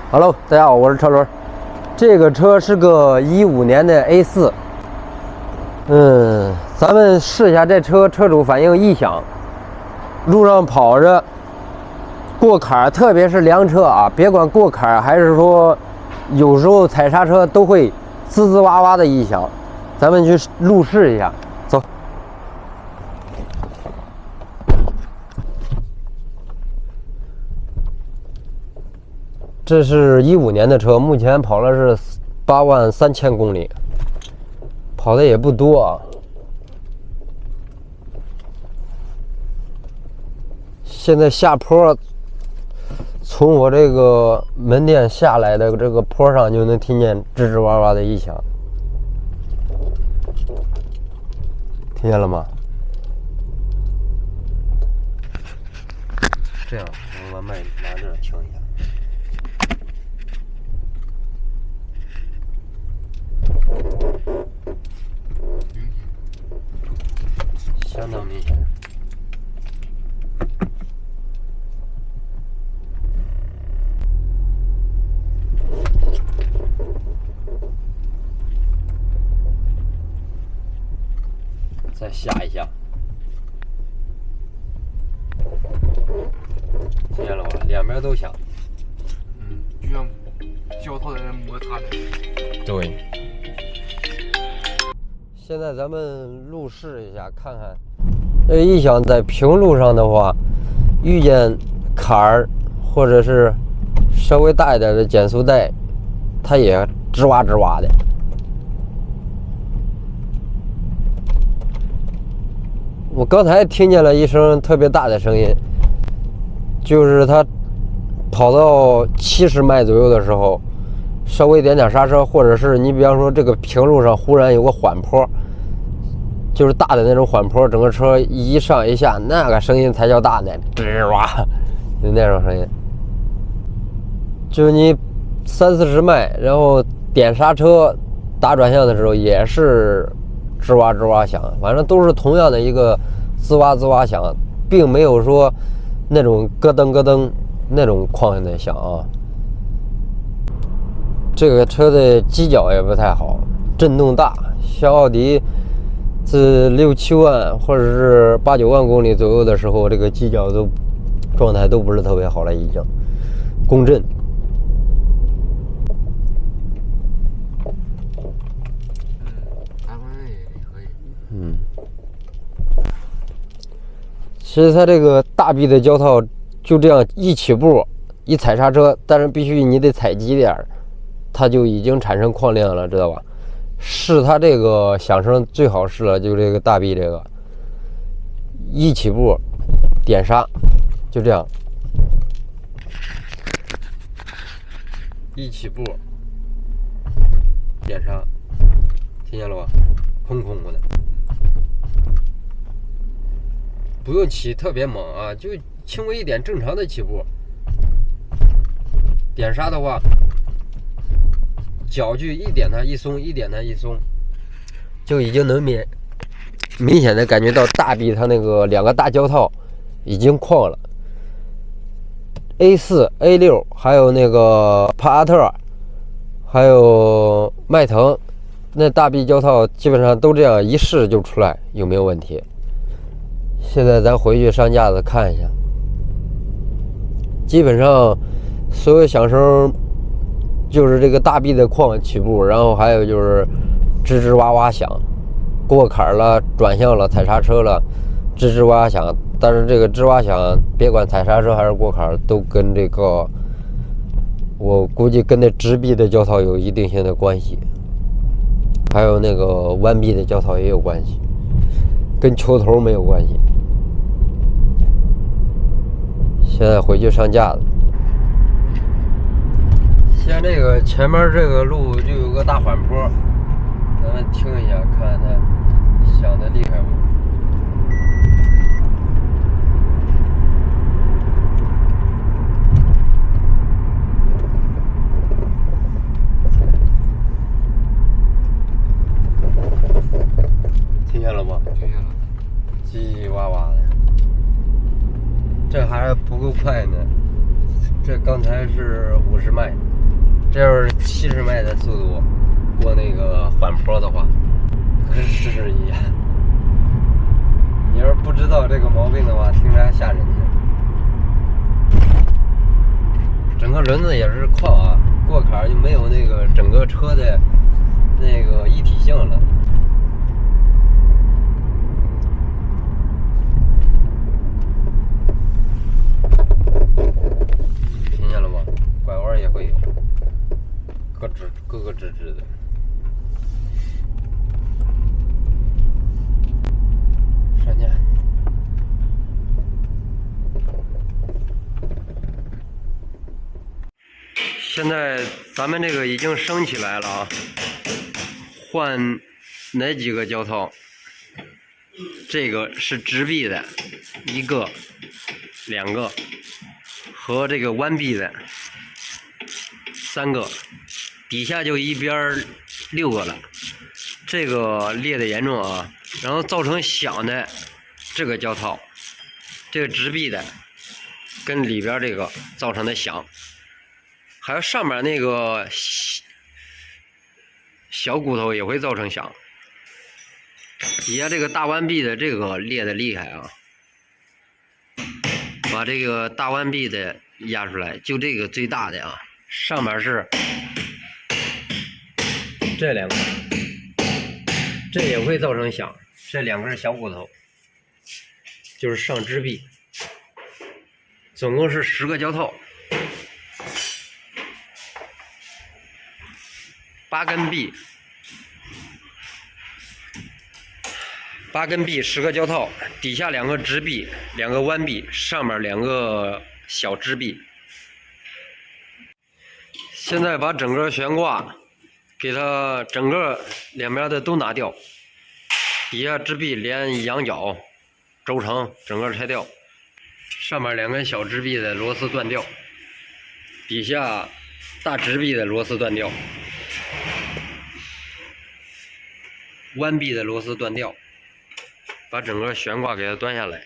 Hello， 大家好，我是车轮。这个车是个15年的 A4。咱们试一下这车主反映异响。路上跑着过坎，特别是凉车啊，别管过坎还是说有时候踩刹车都会滋滋哇哇的异响。咱们去路试一下，走。这是15年的车，目前跑了是8万3千公里，跑的也不多啊。现在下坡，从我这个门店下来的这个坡上就能听见吱吱哇哇的异响，听见了吗？这样，我把麦拿这儿听一下。相当明显。再下一下，听见了吧？两边都响。就像胶套在那摩擦的。对。现在咱们路试一下，看看这异响在平路上的话，遇见坎儿或者是稍微大一点的减速带，它也吱哇吱哇的。我刚才听见了一声特别大的声音，就是它跑到70迈左右的时候，稍微点刹车，或者是你比方说这个平路上忽然有个缓坡，就是大的那种缓坡，整个车一上一下，那个声音才叫大呢，吱哇，就那种声音。就你30-40迈，然后点刹车打转向的时候也是吱哇吱哇响，反正都是同样的一个滋哇滋哇响，并没有说那种咯噔咯噔那种况的响啊。这个车的机脚也不太好，震动大，像奥迪自6-7万或者是8-9万公里左右的时候，这个机脚都状态都不是特别好了，已经共振。其实它这个大臂的胶套就这样一起步一踩刹车，但是必须你得踩急点，它就已经产生矿量了，知道吧？是它这个响声最好试了，就这个大臂这个一起步点刹，就这样一起步点刹，听见了吧？空空的。不用起特别猛啊，就轻微一点，正常的起步。点刹的话，脚距一点它一松，一点它一松，就已经能明显的感觉到大臂它那个两个大胶套已经旷了。A4、A6 还有那个帕萨特，还有迈腾，那大臂胶套基本上都这样一试就出来有没有问题。现在咱回去上架子看一下，基本上所有响声就是这个大臂的框起步，然后还有就是吱吱哇哇响，过坎了、转向了、踩刹车了，吱吱哇哇响。但是这个吱哇响，别管踩刹车还是过坎，都跟这个我估计跟那直臂的胶套有一定性的关系，还有那个弯臂的胶套也有关系，跟球头没有关系。现在回去上架了。现在这个前面这个路就有个大缓坡，咱们听一下，看看它响的厉害不？听见了吗？听见了。叽叽哇哇的。这还不够快呢，这刚才是50迈。这要是70迈的速度过那个缓坡的话，跟屎一样。你要是不知道这个毛病的话，听着还吓人呢。整个轮子也是矿啊，过坎儿就没有那个整个车的那个一体性了。听见了吗？拐弯也会有，咯咯吱吱的。上去。现在咱们这个已经升起来了啊，换哪几个胶套？这个是直臂的1个、2个，和这个弯臂的3个，底下就一边6个了。这个裂的严重啊，然后造成响的这个胶套，这个直臂的跟里边这个造成的响。还有上面那个小骨头也会造成响，底下这个大弯臂的这个裂的厉害啊，把这个大弯臂的压出来，就这个最大的啊，上面是这2个，这也会造成响，这2根小骨头就是上支臂，总共是10个胶套。8根臂10个胶套，底下2个直臂，2个弯臂，上面2个小支臂。现在把整个悬挂给它整个两边的都拿掉，底下支臂连羊角、轴承整个拆掉，上面2根小支臂的螺丝断掉，底下大直臂的螺丝断掉。弯臂的螺丝断掉，把整个悬挂给它端下来。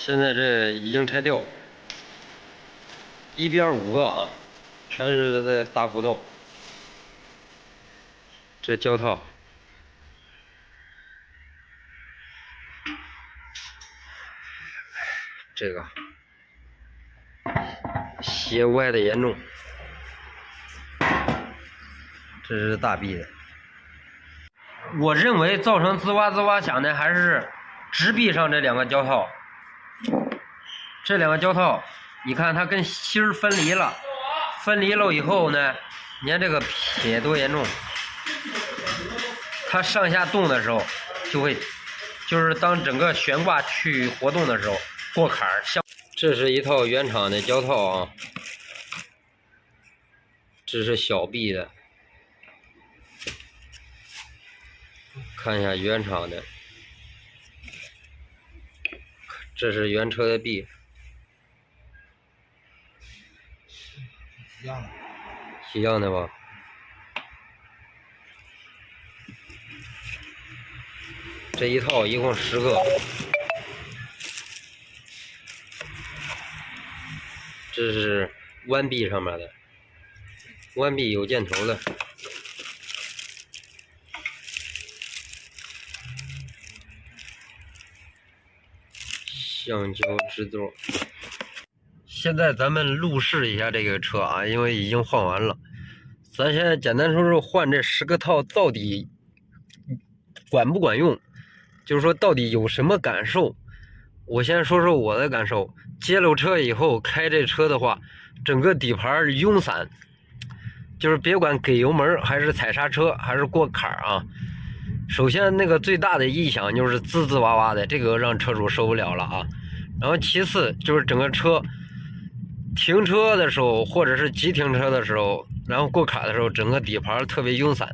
现在这已经拆掉，一边5个啊，全是在大骨头。这胶套，这个斜歪的严重，这是大臂的。我认为造成滋哇滋哇响的还是直臂上这2个胶套。这2个胶套，你看它跟芯儿分离了，分离了以后呢，你看这个撇多严重。它上下动的时候，就是当整个悬挂去活动的时候，过坎儿。这是一套原厂的胶套啊，这是小臂的，看一下原厂的，这是原车的臂，一样的吧？这一套一共10个，这是弯臂上面的，弯臂有箭头的，橡胶制座。现在咱们路试一下这个车啊，因为已经换完了，咱现在简单说说换这10个套到底管不管用。就是说到底有什么感受，我先说说我的感受。接了车以后开这车的话，整个底盘慵散，就是别管给油门还是踩刹车还是过坎啊，首先那个最大的异响就是滋滋哇哇的，这个让车主受不了了啊。然后其次就是整个车停车的时候或者是急停车的时候，然后过坎的时候，整个底盘特别慵散，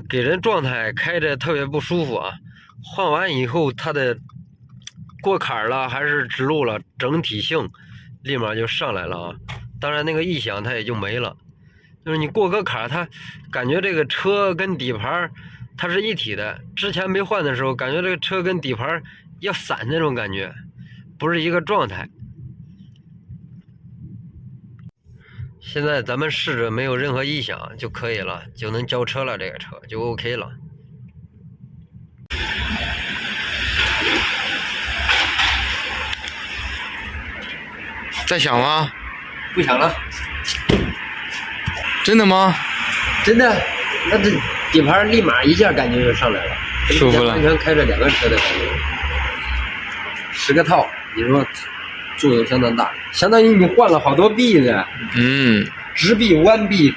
给人状态开着特别不舒服啊。换完以后它的过坎了还是直路了，整体性立马就上来了啊。当然那个异响它也就没了，就是你过个坎它感觉这个车跟底盘它是一体的。之前没换的时候感觉这个车跟底盘要散那种感觉，不是一个状态。现在咱们试着没有任何异响就可以了，就能交车了，这个车就 OK 了。在响吗？不响了。真的吗？真的，那这底盘立马一下感觉就上来了，舒服了，完全开着2个车的感觉。10个套，你说作用相当大，相当于你换了好多臂的。直臂、弯臂、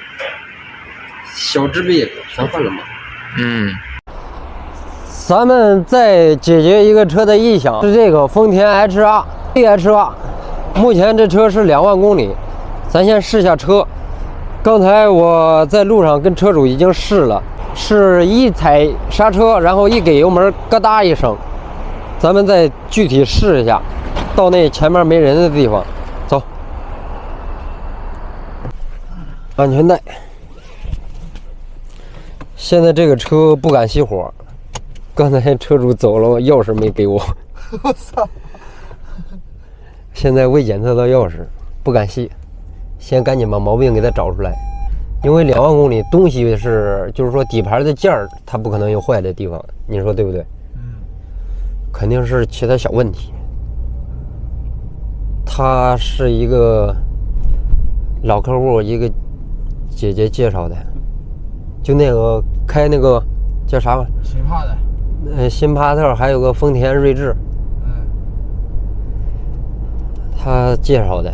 小直臂全换了吗？咱们再解决一个车的异响，是这个丰田 HA， 目前这车是2万公里，咱先试下车。刚才我在路上跟车主已经试了，是一踩刹车，然后一给油门，咯哒一声。咱们再具体试一下，到那前面没人的地方，走。安全带。现在这个车不敢熄火，刚才车主走了，钥匙没给我。我操！现在未检测到钥匙，不敢熄，先赶紧把毛病给它找出来。因为2万公里，东西是就是说底盘的件儿，它不可能有坏的地方，你说对不对？肯定是其他小问题。他是一个老客户，一个姐姐介绍的，就那个开那个叫啥？新帕的，新帕特，还有个丰田锐志，他介绍的。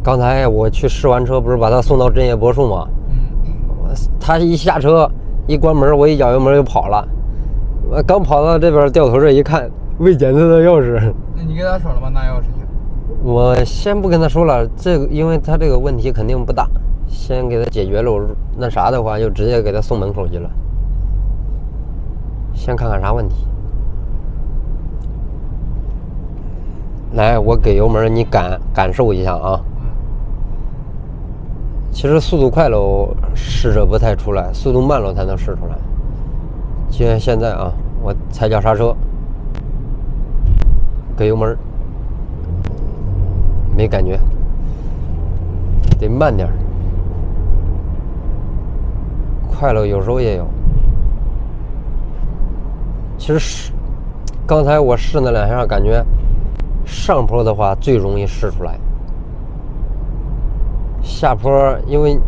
刚才我去试完车，不是把他送到振业柏树吗？他一下车一关门，我一脚油门就跑了。我刚跑到这边掉头这一看，未检测到钥匙。那你跟他说了吗？拿钥匙去？我先不跟他说了，这个因为他这个问题肯定不大，先给他解决了。那啥的话，就直接给他送门口去了。先看看啥问题。来，我给油门，你感受一下啊。其实速度快了试着不太出来，速度慢了才能试出来。就像现在啊，我踩脚刹车，给油门，没感觉，得慢点儿。快了有时候也有。其实刚才我试那2下，感觉上坡的话最容易试出来。下坡，因为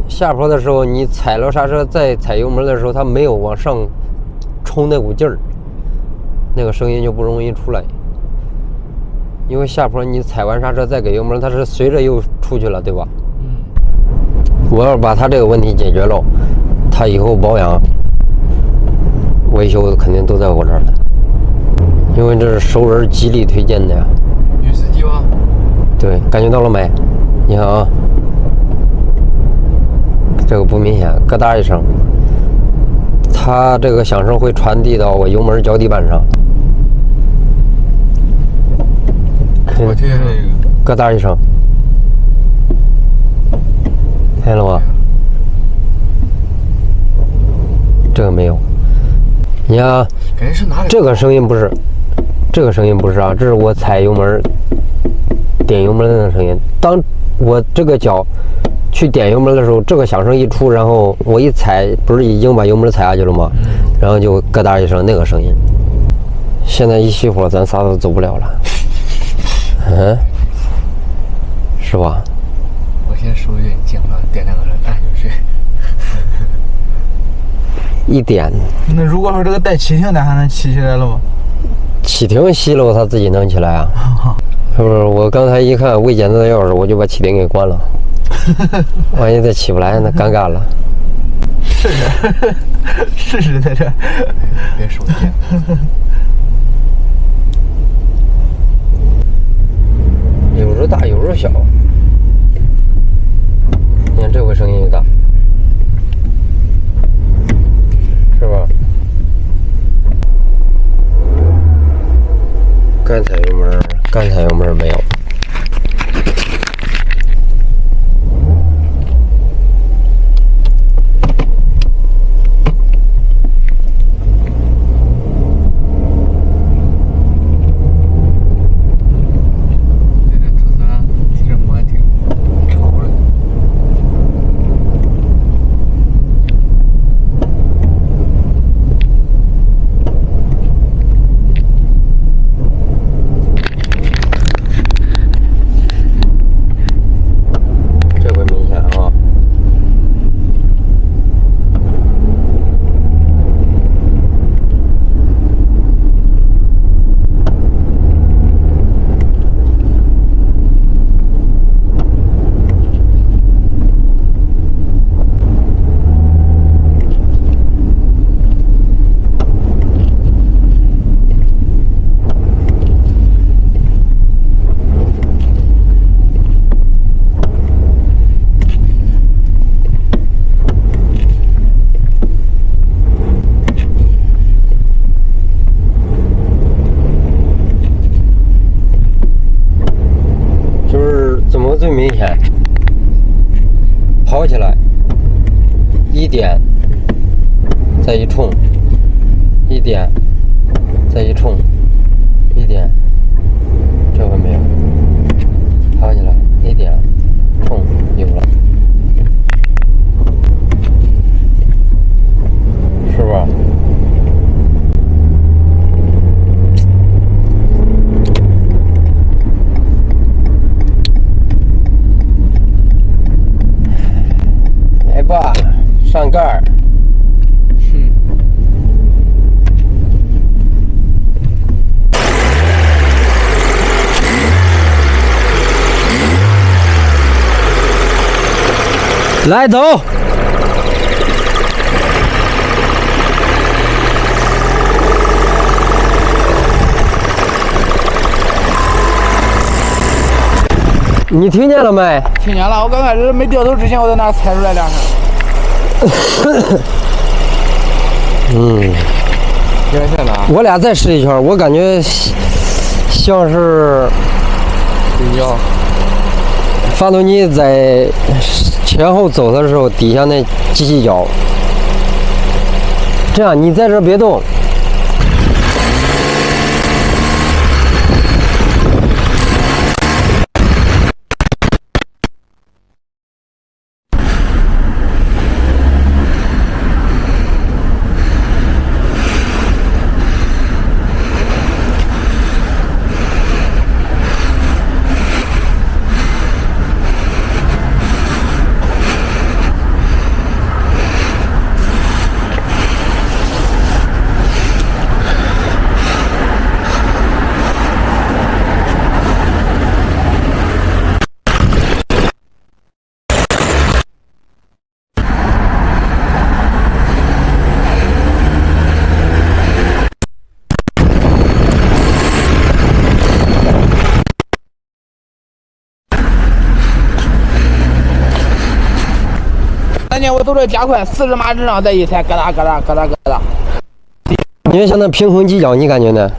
下坡的时候你踩了刹车再踩油门的时候，它没有往上冲那股劲儿，那个声音就不容易出来。因为下坡你踩完刹车再给油门，它是随着又出去了，对吧？我要把它这个问题解决了，它以后保养维修肯定都在我这儿了，因为这是熟人极力推荐的呀。女司机吧？对，感觉到了没？你看啊，这个不明显，咯哒一声，它这个响声会传递到我油门脚底板上。我听这个咯哒一声，听见了吗？这个没有。你看啊，感觉是哪里？这个声音不是，这个声音不是啊，这是我踩油门、点油门的那个声音。当我这个脚去点油门的时候，这个响声一出，然后我一踩，不是已经把油门踩下去了吗？然后就咯哒一声那个声音。现在一熄火，咱仨都走不了了。是吧？我现在手有点紧了，点2个人按就睡。一点。那如果说这个带启停的，还能骑起来了吗？启停熄了，它自己能起来啊。是不是？我刚才一看未检测的钥匙，我就把启停给关了。万一再起不来，那尴尬了。试试在这。别手电。有时候大，有时候小。你看这回声音就大，是吧？干踩油门，干踩油门没有。最明显，跑起来一点，再一冲，一点，再一冲，一点，这回没有。跑起来一点，冲，有了，是吧？上盖儿，来走。你听见了没？听见了，我刚开始没掉头之前，我在那儿踩出来2声。原线呢？我俩再试一圈，我感觉像是发动机在前后走的时候，底下那机器脚。这样，你在这别动。然间我走着加快，40码之上再一踩，咯哒咯哒咯哒咯哒。因为像那平衡机脚，你感觉呢？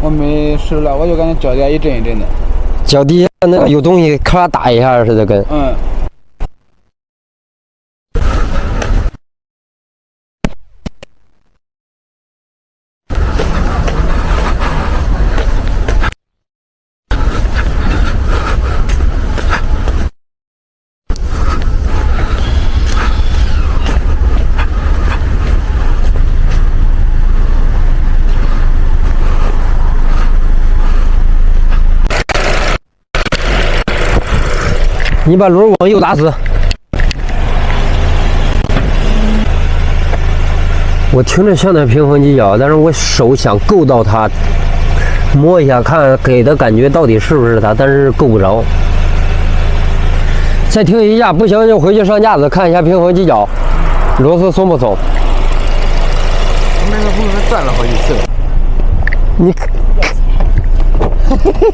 我没试了，我就感觉脚底下一震一震的。脚底下那个有东西咔打一下似的跟。嗯。你把轮往右打死。我听着像那平衡机脚，但是我手想够到它，摸一下看给的感觉到底是不是它，但是够不着。再停一下，不行就回去上架子看一下平衡机脚，螺丝松不松。我那个不是转了好几次了。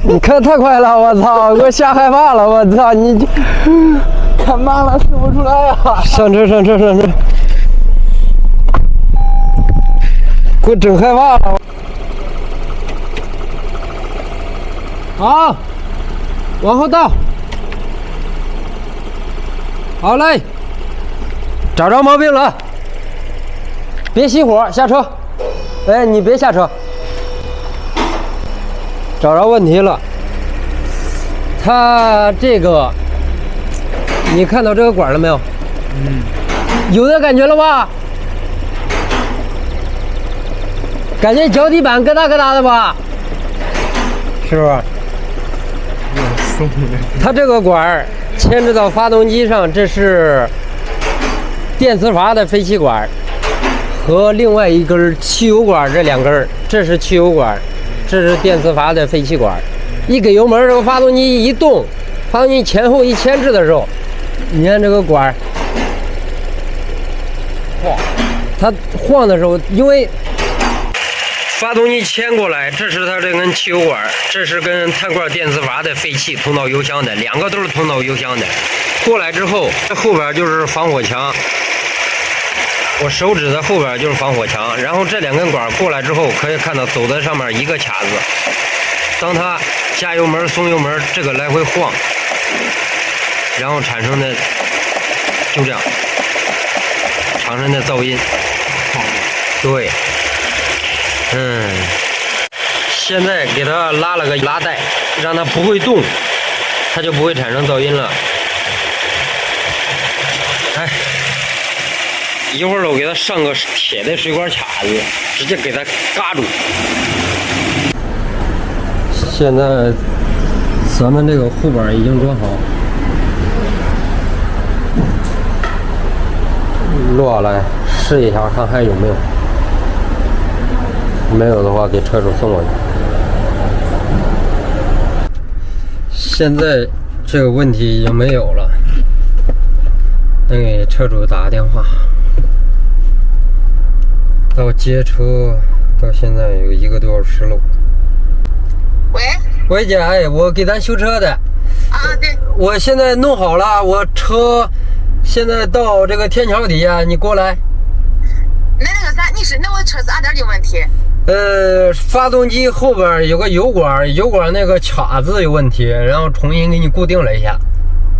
你开太快了，我操！给我吓害怕了，我操！你看慢了，试不出来呀！上车，上车，上车！给我整害怕了。好，往后倒。好嘞，找着毛病了，别熄火，下车。哎，你别下车。找着问题了，它这个，你看到这个管了没有？有点感觉了吧？感觉脚底板咯哒咯哒的吧？是不是？它这个管牵制到发动机上，这是电磁阀的废气管，和另外一根汽油管，这两根，这是汽油管。这是电磁阀的废气管，一给油门，这个发动机一动，发动机前后一牵制的时候，你看这个管晃，它晃的时候，因为发动机牵过来，这是它这根汽油管，这是跟碳罐电磁阀的废气通到油箱的，两个都是通到油箱的。过来之后，这后边就是防火墙。我手指的后边就是防火墙，然后这两根管过来之后，可以看到走在上面一个卡子。当它加油门、松油门，这个来回晃，然后产生的就这样产生的噪音。对，现在给它拉了个拉带，让它不会动，它就不会产生噪音了。哎。一会儿我给它上个铁的水管卡子，直接给它嘎住。现在咱们这个护板已经装好，落来试一下看还有没有，没有的话给车主送过去。现在这个问题已经没有了，得给车主打个电话。到接车到现在有1个多小时了。喂，姐，哎，我给咱修车的。啊，对。我现在弄好了，我车现在到这个天桥底下，你过来。那个啥，那我车是哪点的问题？发动机后边有个油管那个卡子有问题，然后重新给你固定了一下。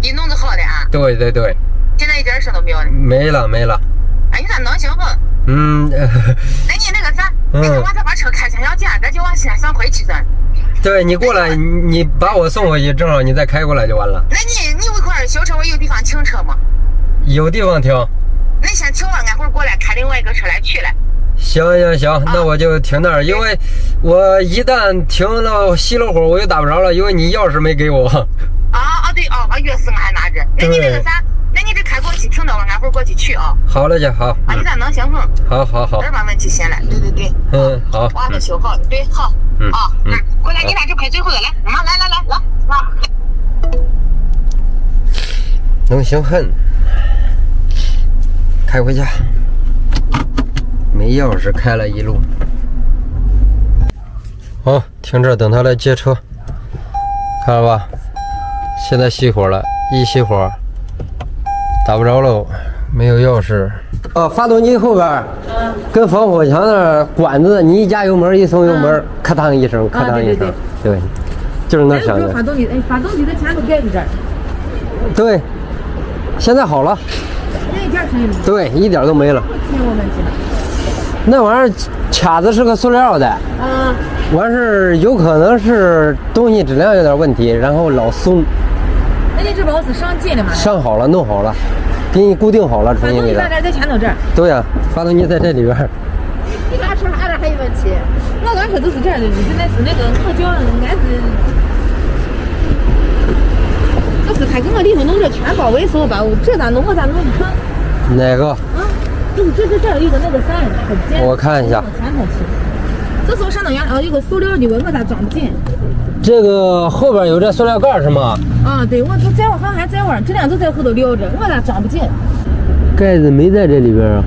你弄得好的啊？对对对。现在一点事都没有了。没了。哎，你咋能行不？那你那个啥，我再把车开想见，咱就往先上回去噻。对，你过来，你把我送回去，正好你再开过来就完了。那你一会儿修车，我有地方停车吗？有地方停。那先停了，俺会儿过来开另外一个车来取来。行，那我就停那儿，因为我一旦停了熄了火，我就打不着了，因为你钥匙没给我。对钥匙我还拿着。那你那个啥，那你这开过去停到了，俺会儿过去取啊。好了姐，好。你咋能行哼？好。这把问题先来，对。好。娃都修好，对，好。过来，你俩就拍最后的来，来。能行恨，开回家。没钥匙开了一路。好，停这等他来接车。看了吧？现在熄火了，一熄火打不着喽，没有钥匙。发动机后边，跟防火墙那管子，你一加油门，一松油门，咔当一声，咔当一声，对，就是那响的。发动机，发动机的前头盖在这儿。对，现在好了。那一点声音没有。对，一点都没了。没有问题了。那玩意儿卡子是个塑料的。完事有可能是东西质量有点问题，然后老松。那你这包是上紧了吗？上好了，弄好了，给你固定好了，重新给它。发动机在前头这儿。对呀，发动机在这里边。你刚说啥还有问题？我刚说都是这样的，现在是那个我叫俺是，就是他给我里头弄这全包围时候吧，这咋弄我咋弄不成？哪个？就是这有一个那个啥，可尖。我看一下。前头去。这时候上头原来有个塑料的，我咋装不进？这个后边有这塑料盖是吗？对，我都在我好像还在玩，这两都在后头撂着，我咋装不进？盖子没在这里边啊。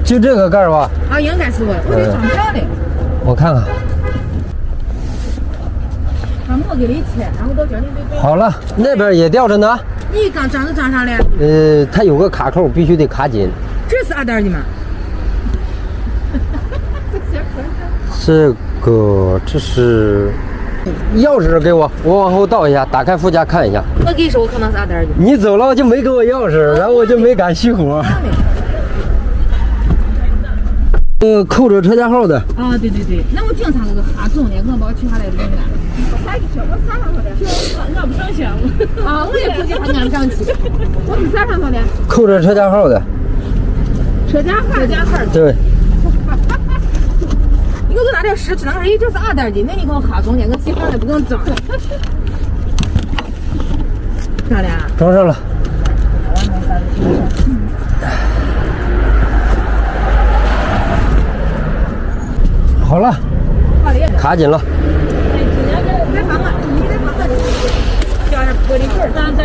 就这个盖吧？应该是我得装上的。我看看。把墨给你切，然后到这里就。好了，那边也吊着呢。你刚装上了？它有个卡扣，必须得卡紧。这是2袋的吗？这是钥匙给我，我往后倒一下，打开副驾看一下。我跟你说，我可能是2袋的。你走了就没给我钥匙，然后我就没敢熄火。扣着车架号的。对，那我经常这个哈重的，我把我取下来扔了。我啥上头的？我不上学我也不记还按上去。我是啥上头的？扣着车架号的。车架号。对。你给我拿点屎，只能是这是2袋的，那你给我哈中间，我洗好了不更脏。漂亮。装上了。好了，卡紧了。再放我，你再放我，加点玻璃棍，咱的。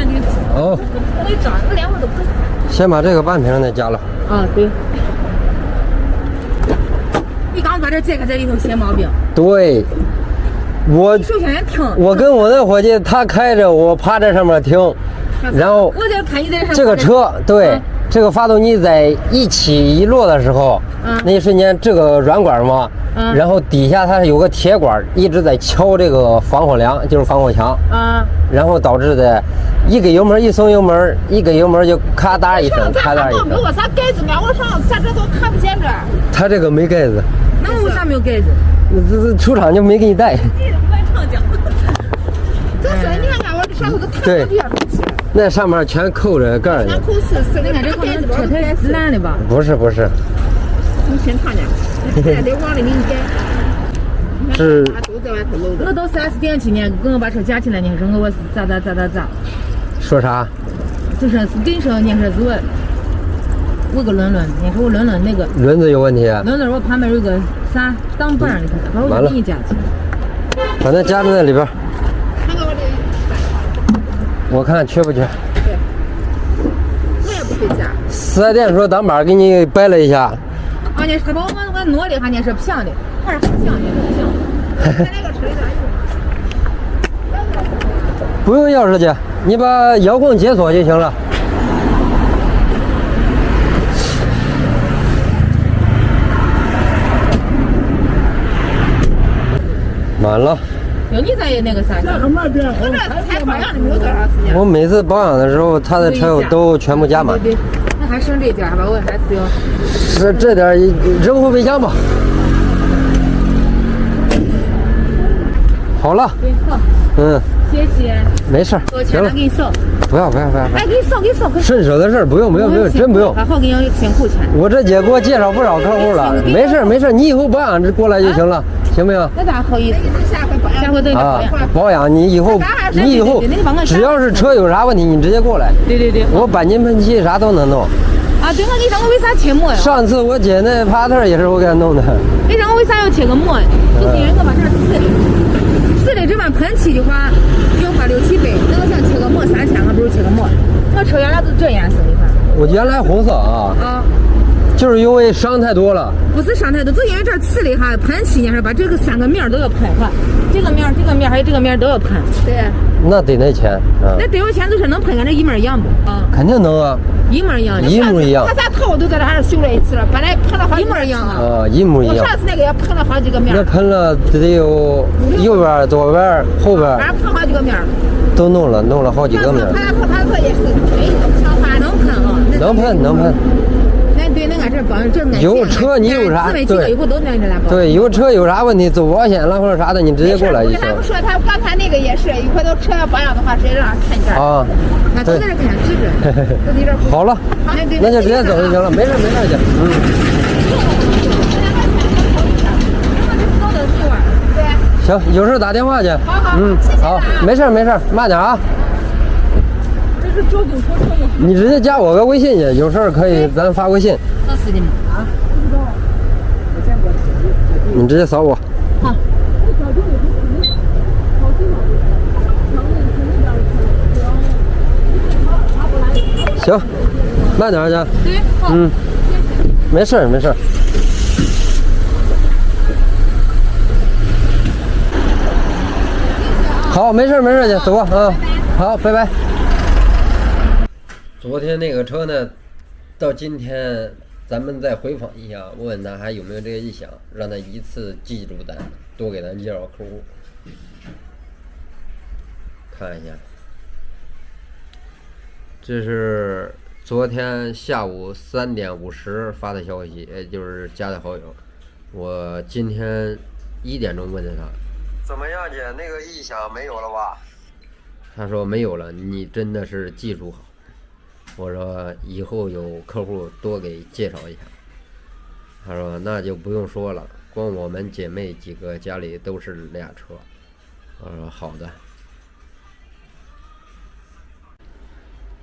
我给装，我连会都不会。先把这个半瓶再加了。对。你刚把这解开在里头写毛病。对。首先停。我跟我那伙计，他开着，我趴在上面停，然后我就看你在上。这个车对。这个发动机在一起一落的时候，那一瞬间这个软管嘛，然后底下它有个铁管一直在敲这个防火梁，就是防火墙，然后导致的，一给油门一松油门，一给油门就咔嗒一声，咔嗒一声。我啥盖子呢？我上下车都看不见这儿。它这个没盖子。那为啥没有盖子？这出厂就没给你带。你怎么乱唱讲？这是你看我上头都看不见。那上面全扣着盖儿呢。你看这可能车胎是烂的吧？不是。你先看见，你得往里给你改。是。我到4S店去呢，跟我把车架起来呢，说我是咋。说啥？就是跟你说，你说是我个轮，你说我轮那个。轮子有问题啊？轮子我旁边有个啥挡板的，把我给你夹起来。把那夹在那里边。我看缺不缺？对，我也不会夹。4S店说挡板给你掰了一下。你他把我挪了一下，你是平的，我是平的。不用钥匙去，你把遥控解锁就行了。满了。你在那个啥？我这才保养的没有多长时间。我每次保养的时候，他的车友都全部加满。对，那还剩这点吧，我还是要。是这点扔后备箱吧。好了。对，好。谢谢。没事。我钱给你扫。不要。哎，给你扫。顺手的事不用，真不用。还好给你辛苦钱。我这姐给我介绍不少客户了，没事，你以后保养过来就行了，行不行？那咋好意思？下回再保养，你以后只要是车有啥问题，你直接过来。对。我钣金喷漆啥都能弄。对，我跟你说，我为啥切膜呀？上次我姐那帕特也是我给她弄的。你说我为啥要切个膜呀？就是因为我把这撕的这碗喷漆的话，要花6、7百，那我想切个膜3000，我不如切个膜。我车原来都这颜色，你看。我原来红色啊。就是因为伤太多了。不是伤太多，就因为这刺了一下，喷漆呢，把这个3个面都要喷哈，这个面、这个面还有这个面都要喷。对。那得那钱啊。那得有钱就是能喷跟这一模一样不？啊。肯定能啊。一模一样。一模一样。他啥套都在这还是修了一次了，本来喷了好一模一样啊。啊，一模一样。我上次那个也喷了好几个面。那喷了得有右边、左边、后边。反正喷好几个面。都弄了好几个面。他也是，能喷啊。能喷。那对，那俺这保这俺有车你有啥？对，有车有啥问题，走保险了或者啥的，你直接过来就行。我跟他们说，他刚才那个也是，一回头车要保养的话，直接让他看见。啊，都在这看指针。好了，那就直接走就行了，没事去。行，有事打电话去。好。好，没事，慢点啊。这是交警车吗？你直接加我个微信去，有事可以咱发微信。这是的吗？啊，不知道。我见过。你直接扫我。好。行，慢点去。对。没事。好，没事去，走吧啊。好，拜拜。昨天那个车呢，到今天咱们再回访一下，问问他还有没有这个意向，让他一次记住咱，多给咱介绍客户。看一下，这是昨天下午3点50发的消息，也就是加的好友。我今天1点钟问的他，怎么样姐，那个意向没有了吧？他说没有了，你真的是记住好。我说以后有客户多给介绍一下。他说那就不用说了，光我们姐妹几个家里都是俩车。我说好的。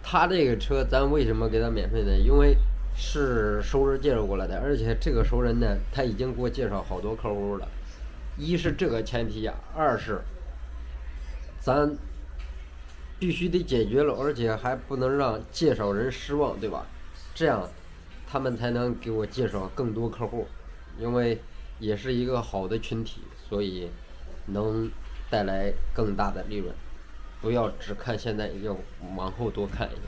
他这个车咱为什么给他免费呢？因为是熟人介绍过来的，而且这个熟人呢，他已经给我介绍好多客户了。一是这个前提下，二是咱必须得解决了，而且还不能让介绍人失望，对吧？这样他们才能给我介绍更多客户，因为也是一个好的群体，所以能带来更大的利润。不要只看现在，要往后多看一下。